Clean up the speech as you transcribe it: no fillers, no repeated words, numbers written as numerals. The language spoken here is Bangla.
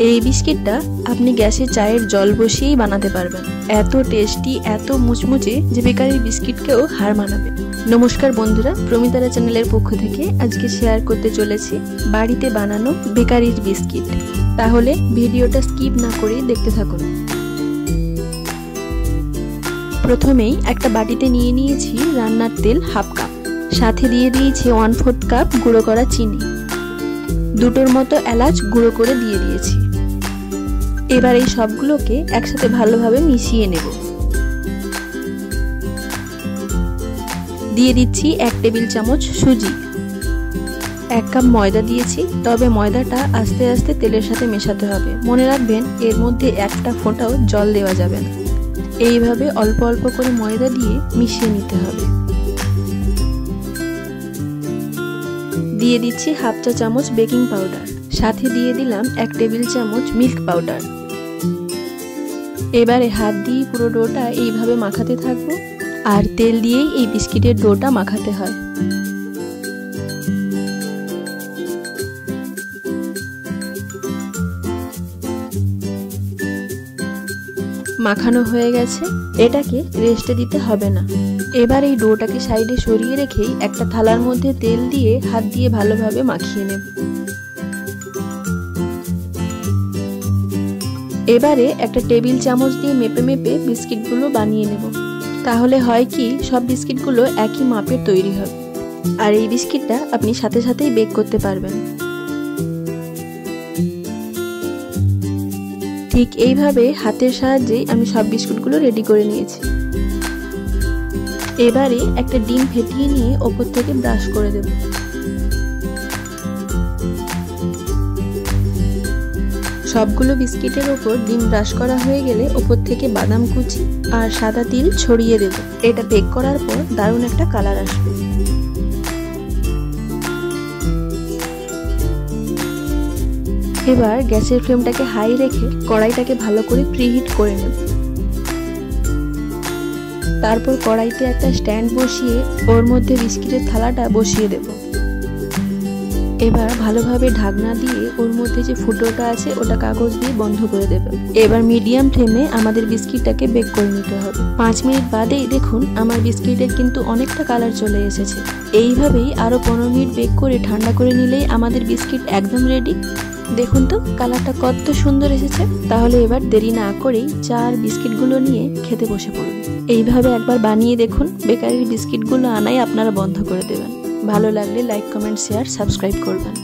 এই বিস্কিটটা আপনি গ্যাসে চায়ের জল বসিয়েই বানাতে পারবেন। এত টেস্টি, এত মুচমুচে যে বেকারির বিস্কিটকেও হার মানাবে। নমস্কার বন্ধুরা, প্রমিতারা চ্যানেলের পক্ষ থেকে আজকে শেয়ার করতে চলেছি বাড়িতে বানানো বেকারির বিস্কিট। তাহলে ভিডিওটা স্কিপ না করে দেখতে থাকুন। প্রথমেই একটা বাটিতে নিয়ে নিয়েছি রান্নার তেল হাফ কাপ, সাথে দিয়ে দিয়েছি 1/4 কাপ গুঁড়ো করা চিনি, দুটোর মতো এলাচ গুঁড়ো করে দিয়ে দিয়েছি। এবার এই সবগুলোকে একসাথে ভালোভাবে মিশিয়ে নেব। দিয়ে দিচ্ছি 1 টেবিল চামচ সুজি, 1 কাপ ময়দা দিয়েছি, তবে ময়দাটা আস্তে আস্তে তেলের সাথে মেশাতে হবে। মনে রাখবেন এর মধ্যে একটা ফোঁটাও জল দেওয়া যাবে না। এইভাবে অল্প অল্প করে ময়দা দিয়ে মিশিয়ে নিতে হবে। দিয়ে দিচ্ছি হাফ চা চামচ বেকিং পাউডার, সাথে দিয়ে দিলাম 1 টেবিল চামচ মিল্ক পাউডার। এবারে হাত দিয়ে পুরো ডোটা এইভাবে মাখাতে থাকবো, আর তেল দিয়েই এই বিস্কিটের ডোটা মাখাতে হয়। মাখানো হয়ে গেছে, এটাকে রেস্টে দিতে হবে না। এবার এই ডোটাকে সাইডে সরিয়ে রেখেই একটা থালার মধ্যে তেল দিয়ে হাত দিয়ে ভালোভাবে মাখিয়ে নেব। এবারে একটা টেবিল চামচ দিয়ে মেপে মেপে বিস্কিটগুলো বানিয়ে নেব। তাহলে হয় কি, সব বিস্কিটগুলো একই মাপের তৈরি হবে, আর এই বিস্কিটটা আপনি সাথে সাথেই বেক করতে পারবেন। ঠিক এইভাবে হাতের সাহায্যেই আমি সব বিস্কুটগুলো রেডি করে নিয়েছি। এবারে একটা ডিম ফেটিয়ে নিয়ে ওপর থেকে ব্রাশ করে দেব। সবগুলো বিস্কিটের ওপর ডিম ব্রাশ করা হয়ে গেলে ওপর থেকে বাদাম কুচি আর সাদা তিল ছড়িয়ে দেব। এটা বেক করার পর দারুণ একটা কালার আসবে। এবার গ্যাসের ফ্লেমটাকে হাই রেখে কড়াইটাকে ভালো করে প্রিহিট করে নেব। তারপর কড়াইতে একটা স্ট্যান্ড বসিয়ে ওর মধ্যে বিস্কিটের থালাটা বসিয়ে দেব। এবার ভালোভাবে ঢাকনা দিয়ে ওর মধ্যে যে ফুটোটা আছে ওটা কাগজ দিয়ে বন্ধ করে দেব। এবার মিডিয়াম ফ্লেমে আমাদের বিস্কিটটাকে বেক করে নিতে হবে। 5 মিনিট বাদেই দেখুন আমার বিস্কিটের কিন্তু অনেকটা কালার চলে এসেছে। এইভাবেই আরো 15 মিনিট বেক করে ঠান্ডা করে নিলেই আমাদের বিস্কিট একদম রেডি। দেখুন তো কালারটা কত সুন্দর এসেছে। তাহলে এবার দেরি না করেই চা আর বিস্কিটগুলো নিয়ে খেতে বসে পড়ুন। এইভাবে একবার বানিয়ে দেখুন, বেকারির বিস্কিটগুলো আনাই আপনারা বন্ধ করে দেবেন। ভালো লাগলে লাইক, কমেন্ট, শেয়ার, সাবস্ক্রাইব করবেন।